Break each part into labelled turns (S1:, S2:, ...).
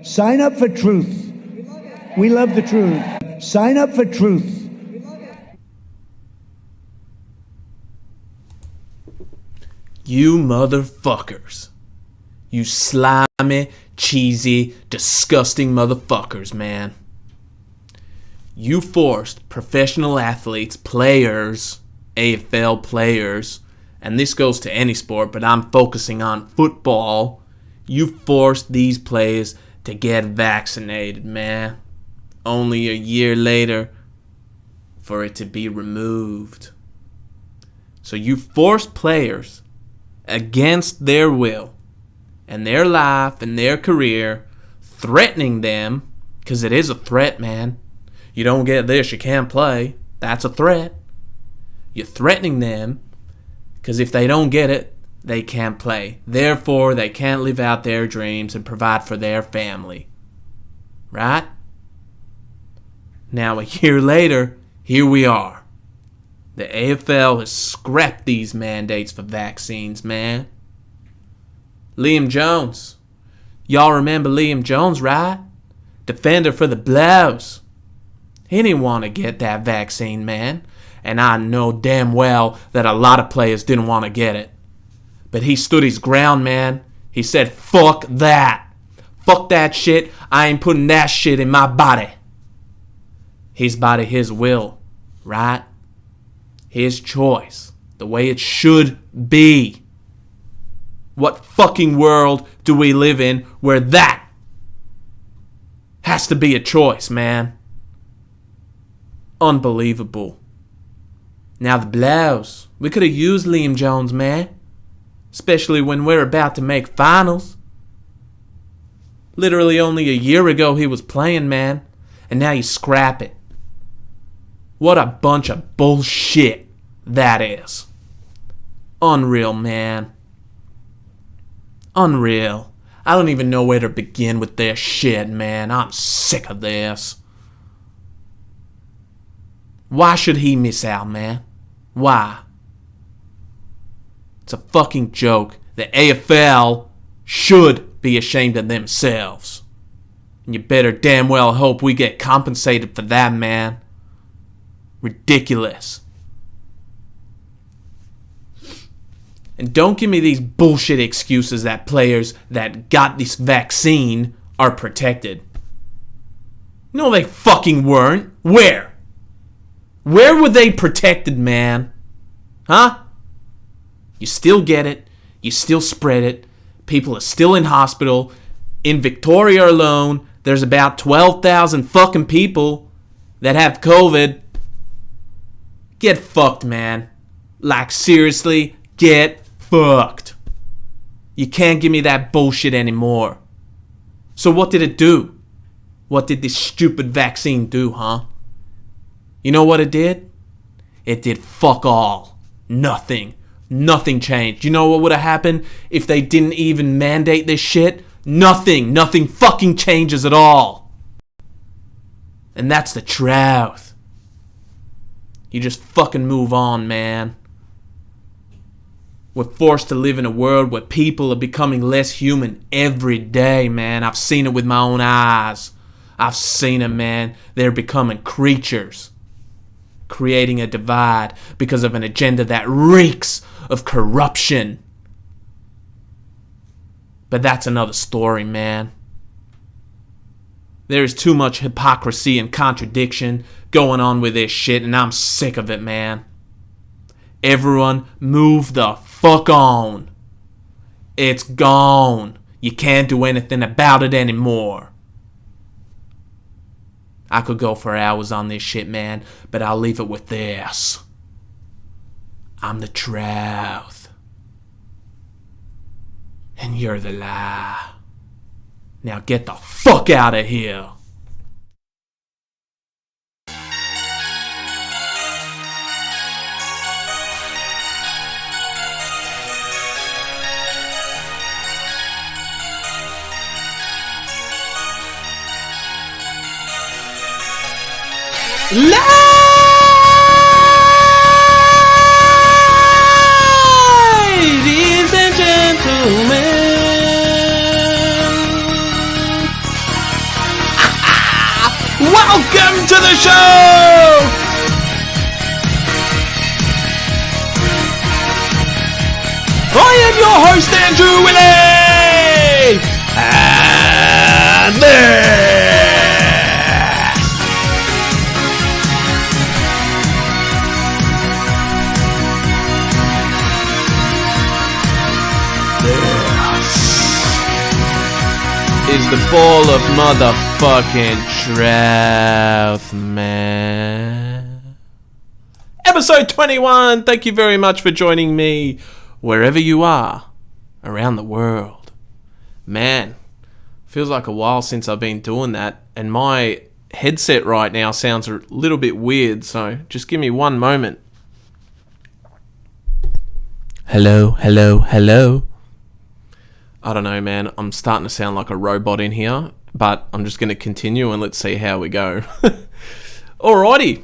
S1: Sign up for truth. We love the truth. Sign up for truth.
S2: You motherfuckers. You slimy, cheesy, disgusting motherfuckers, man. You forced professional athletes, players, AFL players, and this goes to any sport, but I'm focusing on football. You forced these players to get vaccinated, man. Only a year later for it to be removed. So you forced players against their will and their life and their career, threatening them, because it is a threat, man. You don't get this, you can't play. That's a threat. You're threatening them because if they don't get it, they can't play. Therefore, they can't live out their dreams and provide for their family. Right? Now, a year later, here we are. The AFL has scrapped these mandates for vaccines, man. Liam Jones. Y'all remember Liam Jones, right? Defender for the Blues. He didn't want to get that vaccine, man. And I know damn well that a lot of players didn't want to get it. But he stood his ground, man. He said, fuck that. Fuck that shit. I ain't putting that shit in my body. His body, his will, right? His choice. The way it should be. What fucking world do we live in where that has to be a choice, man? Unbelievable. Now the Blues. We could have used Liam Jones, man. Especially when we're about to make finals. Literally only a year ago he was playing, man. And now you scrap it. What a bunch of bullshit that is. Unreal, man. Unreal. I don't even know where to begin with this shit, man. I'm sick of this. Why should he miss out, man? Why? It's a fucking joke. The AFL should be ashamed of themselves. And you better damn well hope we get compensated for that, man. Ridiculous. And don't give me these bullshit excuses that players that got this vaccine are protected. No, they fucking weren't. Where? Where were they protected, man? Huh? You still get it. You still spread it. People are still in hospital. In Victoria alone, there's about 12,000 fucking people that have COVID. Get fucked, man. Like, seriously, get fucked. You can't give me that bullshit anymore. So what did it do? What did this stupid vaccine do, huh? You know what it did? It did fuck all. Nothing. Nothing changed. You know what would have happened if they didn't even mandate this shit? Nothing. Nothing fucking changes at all. And that's the truth. You just fucking move on, man. We're forced to live in a world where people are becoming less human every day, man. I've seen it with my own eyes. I've seen it, man. They're becoming creatures. Creating a divide because of an agenda that reeks of corruption. But that's another story, man. There is too much hypocrisy and contradiction going on with this shit, and I'm sick of it, man. Everyone move the fuck on. It's gone. You can't do anything about it anymore. I could go for hours on this shit, man, but I'll leave it with this. I'm the truth. And you're the lie. Now get the fuck out of here. Ladies and gentlemen, Welcome to the show! I am your host, Andrew Illy! And this is the ball of motherfucking truth, man. Episode 21. Thank you very much for joining me wherever you are around the world. Man, feels like a while since I've been doing that, and my headset right now sounds a little bit weird, so just give me one moment. Hello. I don't know, man. I'm starting to sound like a robot in here, but I'm just going to continue and let's see how we go. Alrighty,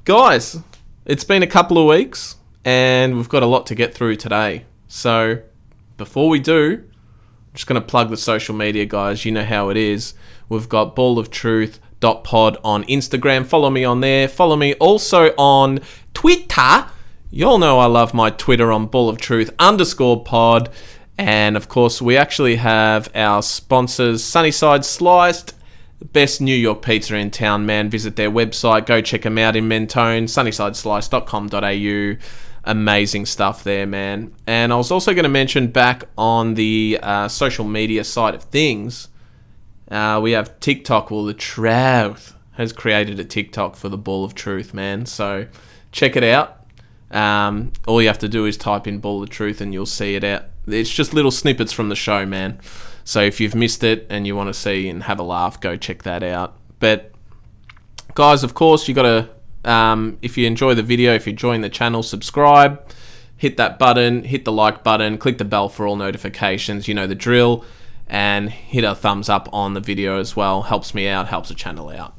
S2: guys. It's been a couple of weeks, and we've got a lot to get through today. So, before we do, I'm just going to plug the social media, guys. You know how it is. We've got balloftruth.pod on Instagram. Follow me on there. Follow me also on Twitter. You all know I love my Twitter on balloftruth_pod. And, of course, we actually have our sponsors, Sunnyside Sliced, best New York pizza in town, man. Visit their website. Go check them out in Mentone, sunnysideslice.com.au. Amazing stuff there, man. And I was also going to mention back on the social media side of things, we have TikTok. Well, the Truth has created a TikTok for the Ball of Truth, man. So check it out. All you have to do is type in Ball of Truth and you'll see it out. It's just little snippets from the show, man. So if you've missed it and you want to see and have a laugh, go check that out. But guys, of course, you got to, if you enjoy the video, if you're enjoying the channel, subscribe, hit that button, hit the like button, click the bell for all notifications. You know the drill. And hit a thumbs up on the video as well. Helps me out, helps the channel out.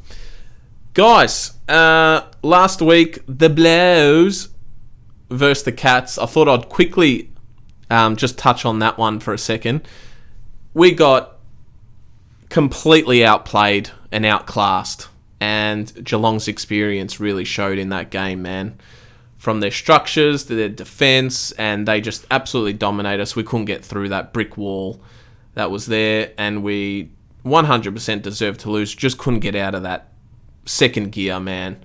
S2: Guys, last week, the Blows versus the Cats. I thought I'd quickly just touch on that one for a second. We got completely outplayed and outclassed, and Geelong's experience really showed in that game, man. From their structures to their defence, and they just absolutely dominated us. We couldn't get through that brick wall that was there, and we 100% deserved to lose. Just couldn't get out of that second gear, man.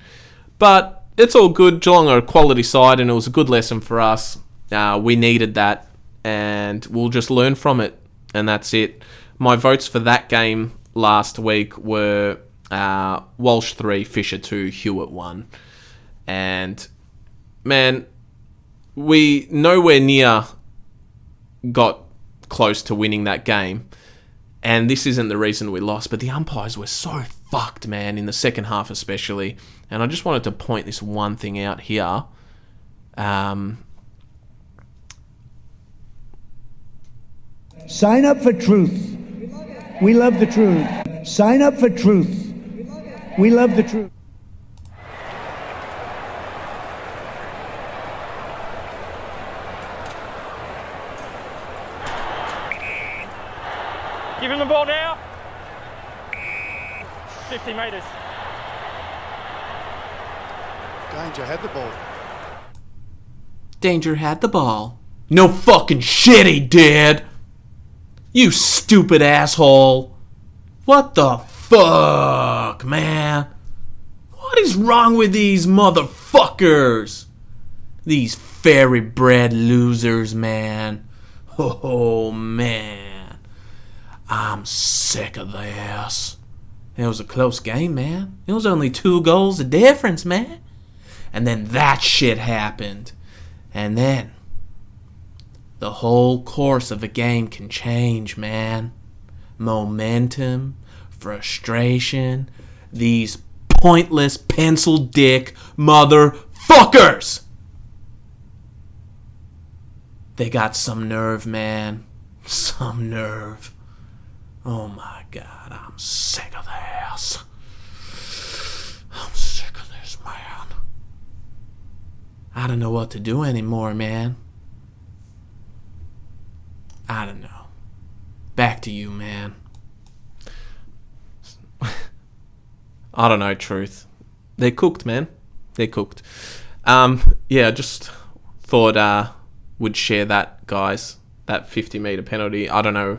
S2: But it's all good. Geelong are a quality side, and it was a good lesson for us. We needed that, and we'll just learn from it, and that's it. My votes for that game last week were Walsh 3, Fisher 2, Hewitt 1. And, man, we nowhere near got close to winning that game. And this isn't the reason we lost, but the umpires were so fucked, man, in the second half especially. And I just wanted to point this one thing out here.
S1: Sign up for truth. We love the truth. Sign up for truth. We love the truth.
S3: Give him the ball now. 50 metres.
S4: Danger had the ball.
S2: Danger had the ball. No fucking shit he did. You stupid asshole. What the fuck, man? What is wrong with these motherfuckers? These fairy-bred losers, man. Oh, man. I'm sick of this. It was a close game, man. It was only 2 goals of difference, man. And then that shit happened. And then the whole course of a game can change, man. Momentum, frustration, these pointless pencil dick motherfuckers. They got some nerve, man. Some nerve. Oh my God, I'm sick of this. I'm sick of this, man. I don't know what to do anymore, man. I don't know. Back to you, man. I don't know, Truth. They're cooked, man. They're cooked. Just thought would share that, guys. That 50-metre penalty. I don't know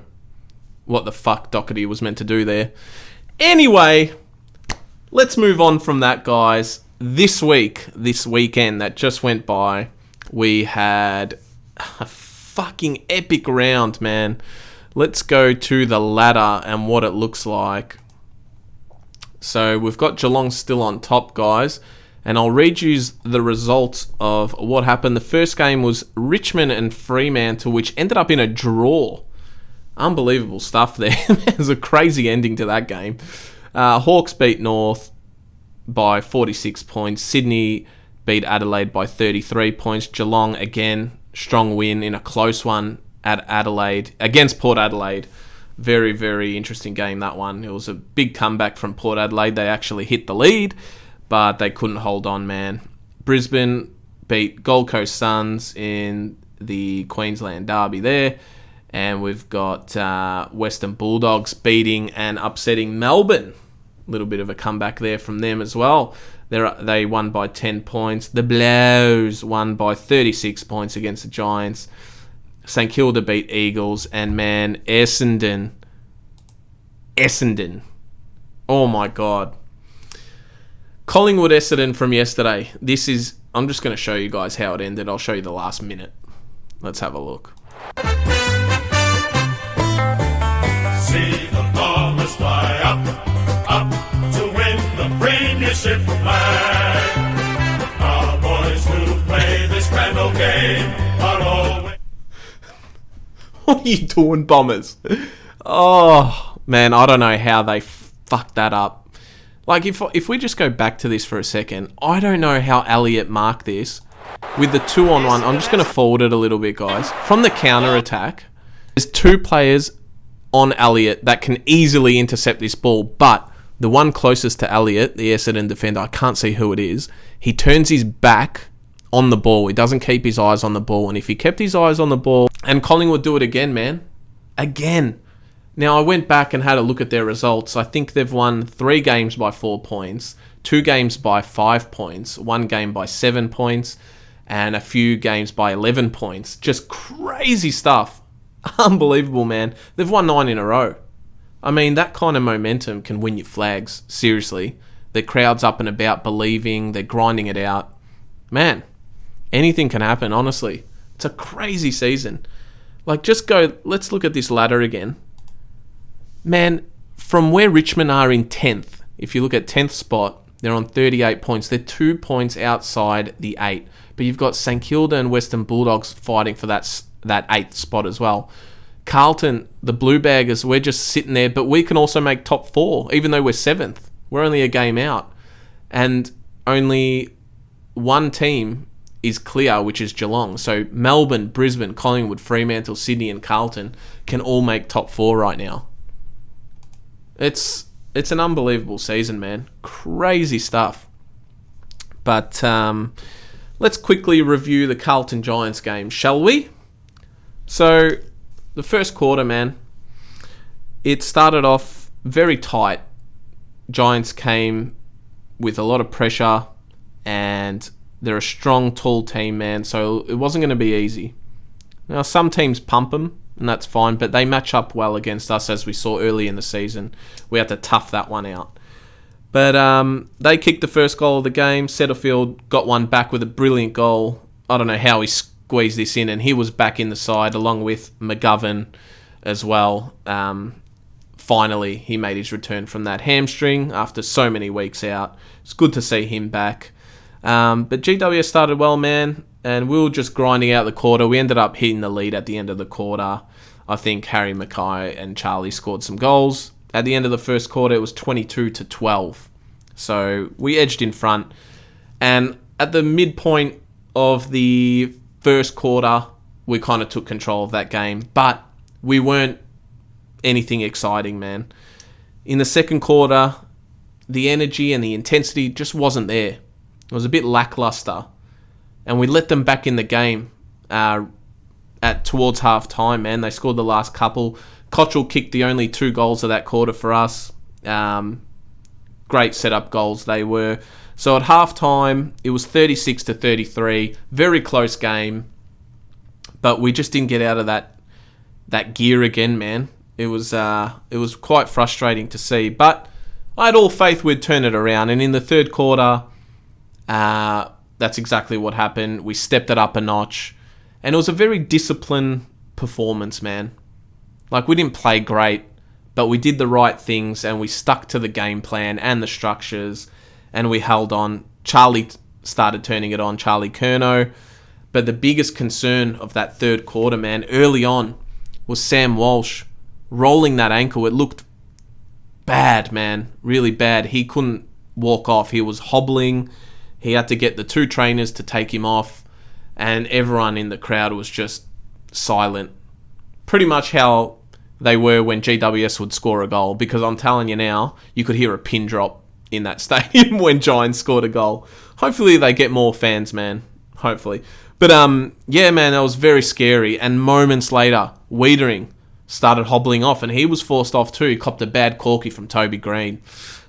S2: what the fuck Doherty was meant to do there. Anyway, let's move on from that, guys. This weekend that just went by, we had a fucking epic round, man. Let's go to the ladder and what it looks like. So we've got Geelong still on top, guys. And I'll read you the results of what happened. The first game was Richmond and Fremantle, which ended up in a draw. Unbelievable stuff there. There's a crazy ending to that game. Hawks beat North by 46 points. Sydney beat Adelaide by 33 points. Geelong, again, strong win in a close one at Adelaide, against Port Adelaide. Very, very interesting game, that one. It was a big comeback from Port Adelaide. They actually hit the lead, but they couldn't hold on, man. Brisbane beat Gold Coast Suns in the Queensland Derby there. And we've got Western Bulldogs beating and upsetting Melbourne. A little bit of a comeback there from them as well. They won by 10 points. The Blows won by 36 points against the Giants. St Kilda beat Eagles. And man, Essendon. Oh my God. Collingwood Essendon from yesterday. I'm just going to show you guys how it ended. I'll show you the last minute. Let's have a look.
S3: See the Bombers fly up to win the premiership flag. Our boys who play this grand old game are always...
S2: What are you doing, Bombers? Oh, man, I don't know how they fucked that up. Like, if we just go back to this for a second, I don't know how Elliott marked this with the 2-on-1. I'm just going to forward it a little bit, guys. From the counter-attack, there's two players on Elliott that can easily intercept this ball, but the one closest to Elliott, the Essendon defender, I can't see who it is, he turns his back on the ball. He doesn't keep his eyes on the ball, and if he kept his eyes on the ball, and Collingwood do it again, man. Again. Now, I went back and had a look at their results. I think they've won 3 games by 4 points, 2 games by 5 points, 1 game by 7 points, and a few games by 11 points. Just crazy stuff. Unbelievable, man. They've won 9 in a row. I mean, that kind of momentum can win you flags. Seriously. The crowd's up and about, believing. They're grinding it out. Man, anything can happen, honestly. It's a crazy season. Like, let's look at this ladder again. Man, from where Richmond are in 10th, if you look at 10th spot, they're on 38 points. They're 2 points outside the 8. But you've got St Kilda and Western Bulldogs fighting for that 8th spot as well. Carlton, the Blue Baggers, we're just sitting there, but we can also make top 4, even though we're 7th. We're only a game out. And only one team is clear, which is Geelong. So Melbourne, Brisbane, Collingwood, Fremantle, Sydney and Carlton can all make top 4 right now. It's an unbelievable season, man. Crazy stuff. But let's quickly review the Carlton Giants game, shall we? So, the first quarter, man, it started off very tight. Giants came with a lot of pressure, and they're a strong, tall team, man, so it wasn't going to be easy. Now, some teams pump them, and that's fine, but they match up well against us, as we saw early in the season. We had to tough that one out. But they kicked the first goal of the game. Setterfield got one back with a brilliant goal. I don't know how he squeezed this in, and he was back in the side along with McGovern as well. Finally, he made his return from that hamstring after so many weeks out. It's good to see him back. But GWS started well, man, and we were just grinding out the quarter. We ended up hitting the lead at the end of the quarter. I think Harry Mackay and Charlie scored some goals. At the end of the first quarter, it was 22-12. So we edged in front. And at the midpoint of the first quarter, we kind of took control of that game. But we weren't anything exciting, man. In the second quarter, the energy and the intensity just wasn't there. It was a bit lackluster. And we let them back in the game towards half time, man. They scored the last couple. Cottrell kicked the only 2 goals of that quarter for us. great setup goals they were. So at halftime, it was 36-33, very close game, but we just didn't get out of that gear again, man. It was quite frustrating to see, but I had all faith we'd turn it around, and in the third quarter, that's exactly what happened. We stepped it up a notch, and it was a very disciplined performance, man. Like, we didn't play great, but we did the right things, and we stuck to the game plan and the structures, and we held on. Charlie started turning it on, Charlie Curnow. But the biggest concern of that third quarter, man, early on, was Sam Walsh rolling that ankle. It looked bad, man, really bad. He couldn't walk off. He was hobbling. He had to get the 2 trainers to take him off, and everyone in the crowd was just silent. Pretty much how they were when GWS would score a goal, because I'm telling you now, you could hear a pin drop in that stadium when Giants scored a goal. Hopefully they get more fans, man. Hopefully. But yeah, man, that was very scary. And moments later, Wiedering started hobbling off, and he was forced off too. He copped a bad corky from Toby Green,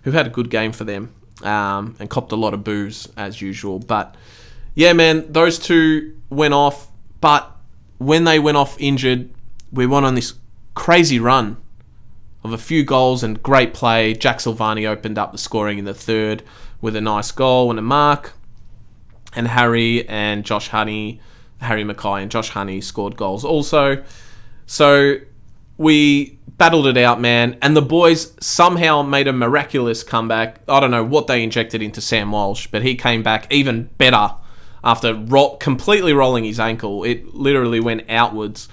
S2: who had a good game for them, and copped a lot of boos as usual. But yeah, man, those 2 went off. But when they went off injured, we went on this crazy run of a few goals and great play. Jack Silvani opened up the scoring in the third with a nice goal and a mark. And Harry Mackay and Josh Honey scored goals also. So we battled it out, man. And the boys somehow made a miraculous comeback. I don't know what they injected into Sam Walsh, but he came back even better after completely rolling his ankle. It literally went outwards.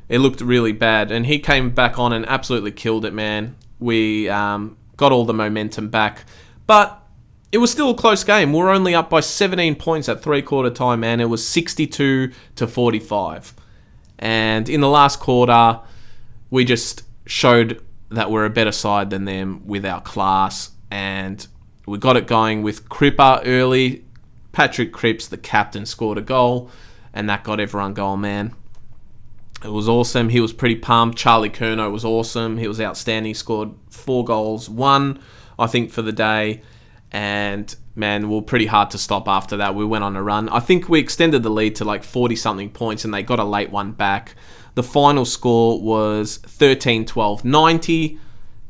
S2: It looked really bad, and he came back on and absolutely killed it, man. We got all the momentum back, but it was still a close game. We were only up by 17 points at 3-quarter time, man. It was 62-45, and in the last quarter, we just showed that we're a better side than them with our class, and we got it going with Cripper early. Patrick Cripps, the captain, scored a goal, and that got everyone going, man. It was awesome. He was pretty pumped. Charlie Curnow was awesome. He was outstanding. He scored 4 goals, 1, I think, for the day. And, man, we were pretty hard to stop after that. We went on a run. I think we extended the lead to like 40-something points, and they got a late one back. The final score was 13-12, 90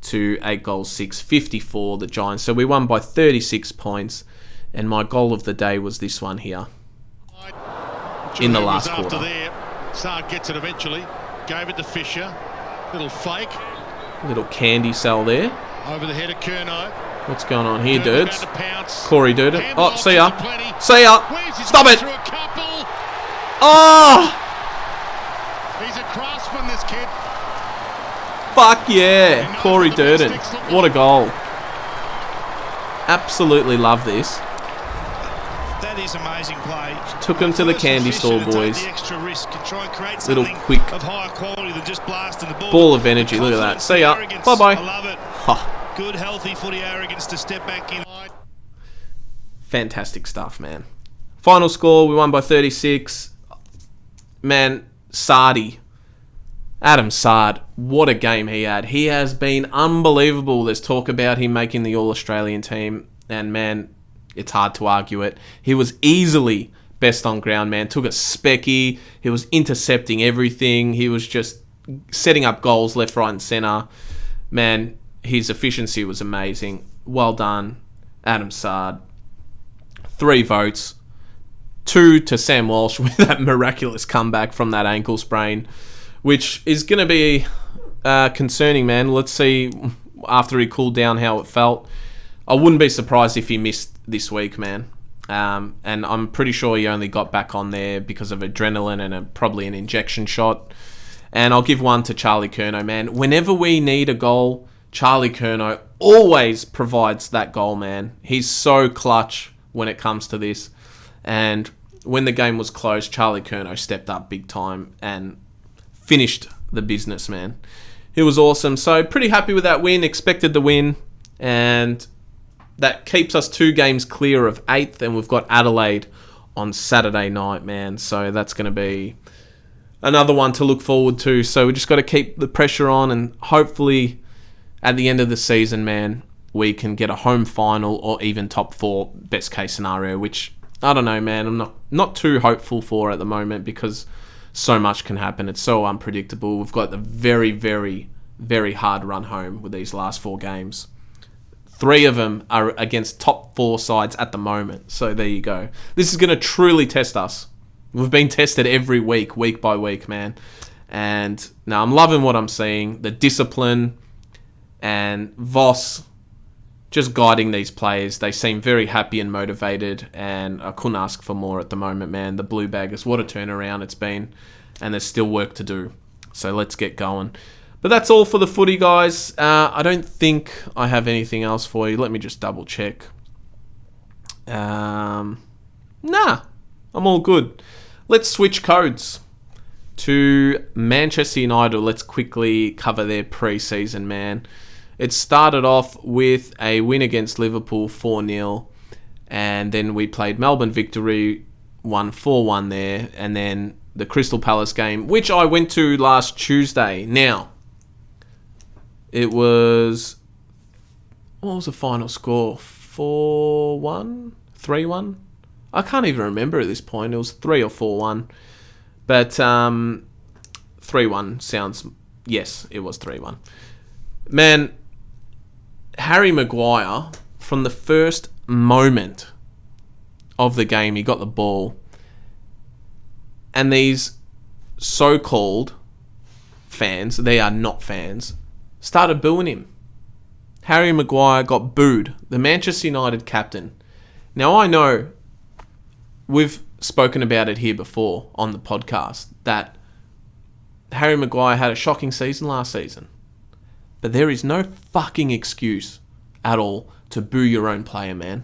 S2: to 8 goals, 6, 54, the Giants. So we won by 36 points. And my goal of the day was this one here in the last quarter.
S4: Sard gets it eventually. Gave it to Fisher. Little fake.
S2: Little candy sell there.
S4: Over the head of Curnow.
S2: What's going on here, dudes? Corey did it. Oh, see ya. See ya. Stop it. Oh!
S4: He's a craftsman, this kid.
S2: Fuck yeah. Corey Durden. What a goal. Absolutely love this.
S5: That is amazing play.
S2: Took him to the candy store, boys. Little quick ball of energy. Look at that. See ya. Bye-bye.
S5: I love it. Good, healthy footy arrogance to step back in.
S2: Fantastic stuff, man. Final score, we won by 36. Man, Sardi. Adam Sard. What a game he had. He has been unbelievable. There's talk about him making the All-Australian team. And, man, it's hard to argue it. He was easily best on ground, man. Took a specky. He was intercepting everything. He was just setting up goals left, right, and centre. Man, his efficiency was amazing. Well done, Adam Sard. 3 votes. 2 to Sam Walsh with that miraculous comeback from that ankle sprain, which is going to be concerning, man. Let's see after he cooled down how it felt. I wouldn't be surprised if he missed this week, man. And I'm pretty sure he only got back on there because of adrenaline and probably an injection shot. And I'll give one to Charlie Curnow, man. Whenever we need a goal, Charlie Curnow always provides that goal, man. He's so clutch when it comes to this. And when the game was close, Charlie Curnow stepped up big time and finished the business, man. It was awesome. So pretty happy with that win. Expected the win. And that keeps us 2 games clear of 8th, and we've got Adelaide on Saturday night, man. So that's going to be another one to look forward to. So we just got to keep the pressure on, and hopefully at the end of the season, man, we can get a home final or even top 4 best case scenario, which I don't know, man. I'm not too hopeful for at the moment because so much can happen. It's so unpredictable. We've got a very, very, very hard run home with these last 4 games. 3 of them are against top 4 sides at the moment. So there you go. This is going to truly test us. We've been tested every week by week, man. And now I'm loving what I'm seeing. The discipline and Voss just guiding these players. They seem very happy and motivated, and I couldn't ask for more at the moment, man. The Blue Baggers, what a turnaround it's been, and there's still work to do. So let's get going. But that's all for the footy, guys. I don't think I have anything else for you. Let me just double check. Nah, I'm all good. Let's switch codes to Manchester United. Let's quickly cover their pre-season, man. It started off with a win against Liverpool 4-0, and then we played Melbourne Victory, won 4-1 there, and then the Crystal Palace game, which I went to last Tuesday. Now, it was... what was the final score? 4-1? 3-1? I can't even remember at this point. It was 3 or 4-1. But 3-1 sounds... yes, it was 3-1. Man, Harry Maguire, from the first moment of the game, he got the ball, and these so-called fans, they are not fans, started booing him. Harry Maguire got booed, the Manchester United captain. Now, I know we've spoken about it here before on the podcast, that Harry Maguire had a shocking season last season. But there is no fucking excuse at all to boo your own player, man.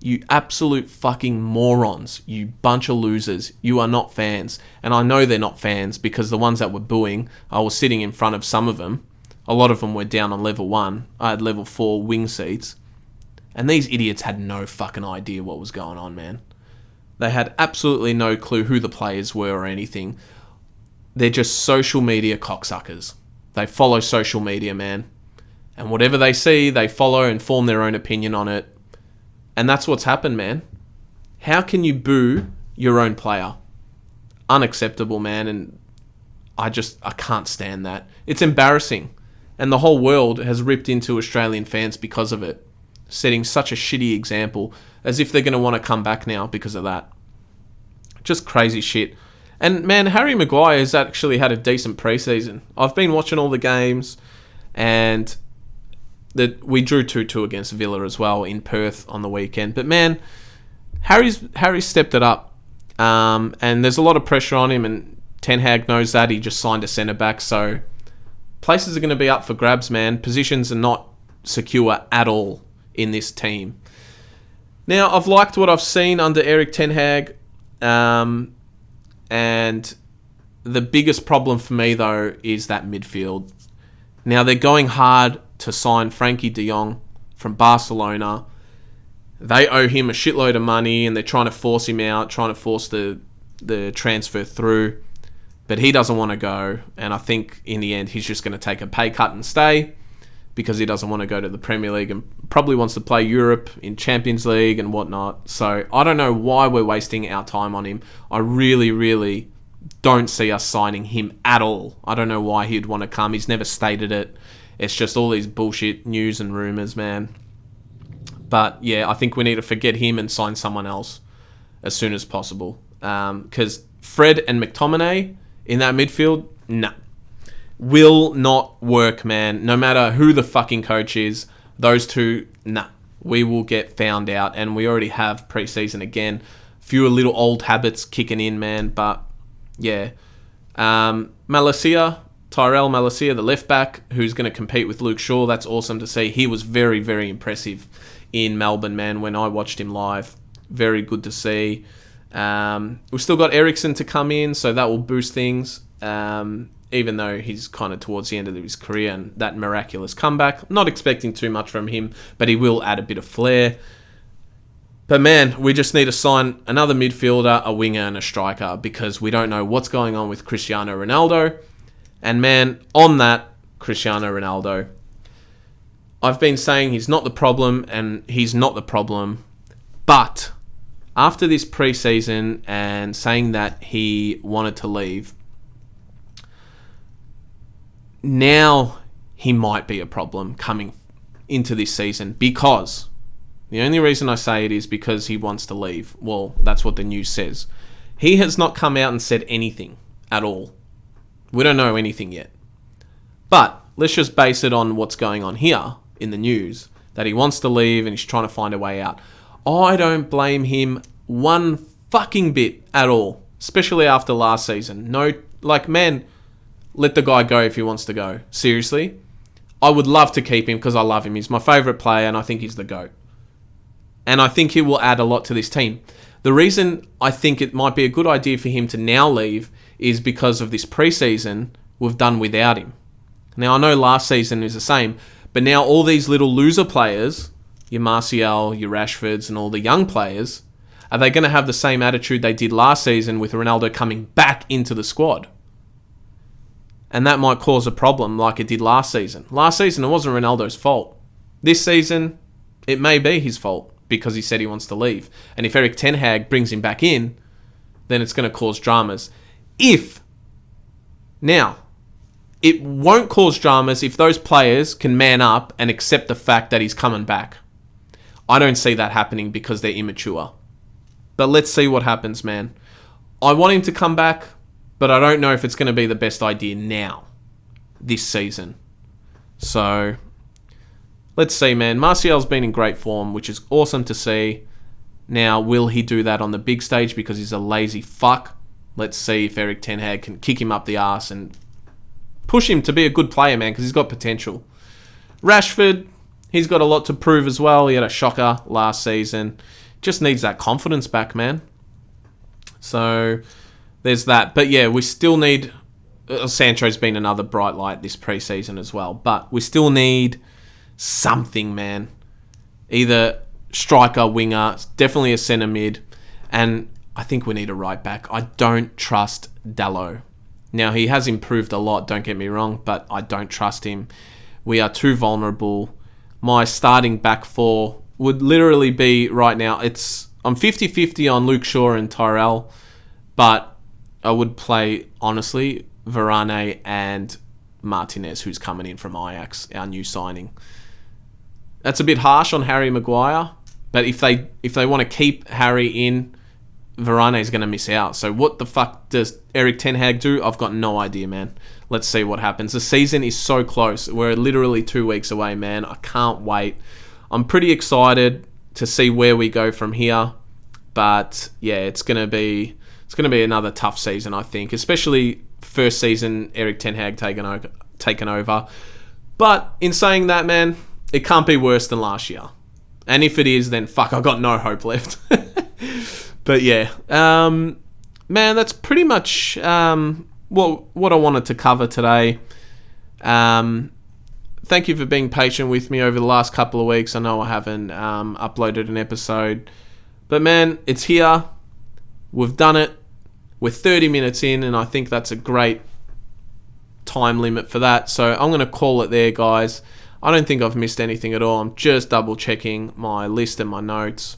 S2: You absolute fucking morons. You bunch of losers. You are not fans. And I know they're not fans because the ones that were booing, I was sitting in front of some of them. A lot of them were down on level 1. I had level 4 wing seats. And these idiots had no fucking idea what was going on, man. They had absolutely no clue who the players were or anything. They're just social media cocksuckers. They follow social media, man. And whatever they see, they follow and form their own opinion on it. And that's what's happened, man. How can you boo your own player? Unacceptable, man. And I can't stand that. It's embarrassing. And the whole world has ripped into Australian fans because of it. Setting such a shitty example, as if they're going to want to come back now because of that. Just crazy shit. And man, Harry Maguire has actually had a decent preseason. I've been watching all the games, and we drew 2-2 against Villa as well in Perth on the weekend. But man, Harry's stepped it up, and there's a lot of pressure on him. And Ten Hag knows that. He just signed a centre back, so places are going to be up for grabs, man. Positions are not secure at all in this team. Now, I've liked what I've seen under Eric Ten Hag. And the biggest problem for me, though, is that midfield. Now, they're going hard to sign Frankie de Jong from Barcelona. They owe him a shitload of money, and they're trying to force him out, trying to force the transfer through. But he doesn't want to go, and I think in the end he's just going to take a pay cut and stay because he doesn't want to go to the Premier League and probably wants to play Europe in Champions League and whatnot. So I don't know why we're wasting our time on him. I really, really don't see us signing him at all. I don't know why he'd want to come. He's never stated it. It's just all these bullshit news and rumours, man. But yeah, I think we need to forget him and sign someone else as soon as possible. Because Fred and McTominay in that midfield, nah. Will not work, man. No matter who the fucking coach is, those two, nah. We will get found out, and we already have pre-season again. Fewer little old habits kicking in, man. But yeah, Tyrell Malacia, the left back, who's going to compete with Luke Shaw. That's awesome to see. He was very, very impressive in Melbourne, man. When I watched him live, very good to see. We've still got Ericsson to come in, so that will boost things. Even though he's kind of towards the end of his career and that miraculous comeback. Not expecting too much from him, but he will add a bit of flair. But man, we just need to sign another midfielder, a winger, and a striker because we don't know what's going on with Cristiano Ronaldo. And man, on that, Cristiano Ronaldo, I've been saying he's not the problem, and he's not the problem. But after this preseason and saying that he wanted to leave, now he might be a problem coming into this season, because the only reason I say it is because he wants to leave. Well, that's what the news says. He has not come out and said anything at all. We don't know anything yet. But let's just base it on what's going on here in the news, that he wants to leave and he's trying to find a way out. I don't blame him one fucking bit at all, especially after last season. No, like, man, let the guy go if he wants to go. Seriously. I would love to keep him because I love him. He's my favourite player and I think he's the GOAT. And I think he will add a lot to this team. The reason I think it might be a good idea for him to now leave is because of this preseason we've done without him. Now, I know last season is the same, but now all these little loser players, your Martial, your Rashfords, and all the young players, are they going to have the same attitude they did last season with Ronaldo coming back into the squad? And that might cause a problem like it did last season. Last season, it wasn't Ronaldo's fault. This season, it may be his fault because he said he wants to leave. And if Erik ten Hag brings him back in, then it's going to cause dramas. Now, it won't cause dramas if those players can man up and accept the fact that he's coming back. I don't see that happening because they're immature. But let's see what happens, man. I want him to come back, but I don't know if it's going to be the best idea now, this season. So, let's see, man. Martial's been in great form, which is awesome to see. Now, will he do that on the big stage because he's a lazy fuck? Let's see if Erik ten Hag can kick him up the arse and push him to be a good player, man, because he's got potential. Rashford, he's got a lot to prove as well. He had a shocker last season. Just needs that confidence back, man. So, there's that. But yeah, we still need... Sancho's been another bright light this preseason as well. But we still need something, man. Either striker, winger, definitely a centre mid. And I think we need a right back. I don't trust Dalot. Now, he has improved a lot, don't get me wrong, but I don't trust him. We are too vulnerable. My starting back four would literally be right now. I'm 50-50 on Luke Shaw and Tyrell, but I would play, honestly, Varane and Martinez, who's coming in from Ajax, our new signing. That's a bit harsh on Harry Maguire, but if they want to keep Harry in, Varane is going to miss out. So what the fuck does Erik ten Hag do? I've got no idea, man. Let's see what happens. The season is so close. We're literally 2 weeks away, man. I can't wait. I'm pretty excited to see where we go from here. But yeah, it's gonna be another tough season, I think. Especially first season, Erik ten Hag taken over. But in saying that, man, it can't be worse than last year. And if it is, then fuck, I've got no hope left. But yeah, man, that's pretty much what I wanted to cover today. Thank you for being patient with me over the last couple of weeks. I know I haven't uploaded an episode. But man, it's here. We've done it. We're 30 minutes in, and I think that's a great time limit for that. So I'm going to call it there, guys. I don't think I've missed anything at all. I'm just double checking my list and my notes.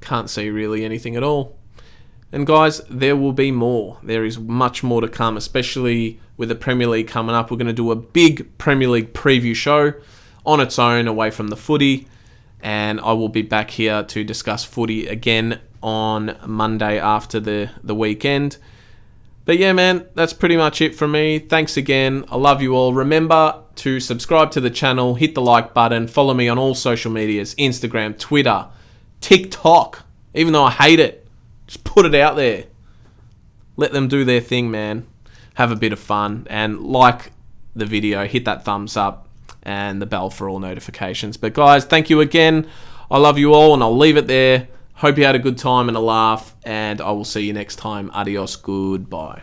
S2: Can't see really anything at all. And guys, there will be more. There is much more to come, especially with the Premier League coming up. We're going to do a big Premier League preview show on its own, away from the footy. And I will be back here to discuss footy again on Monday after the weekend. But yeah, man, that's pretty much it from me. Thanks again. I love you all. Remember to subscribe to the channel, hit the like button, follow me on all social medias, Instagram, Twitter, TikTok, even though I hate it. Just put it out there. Let them do their thing, man. Have a bit of fun and like the video, hit that thumbs up and the bell for all notifications. But guys, thank you again. I love you all and I'll leave it there. Hope you had a good time and a laugh, and I will see you next time. Adios, goodbye.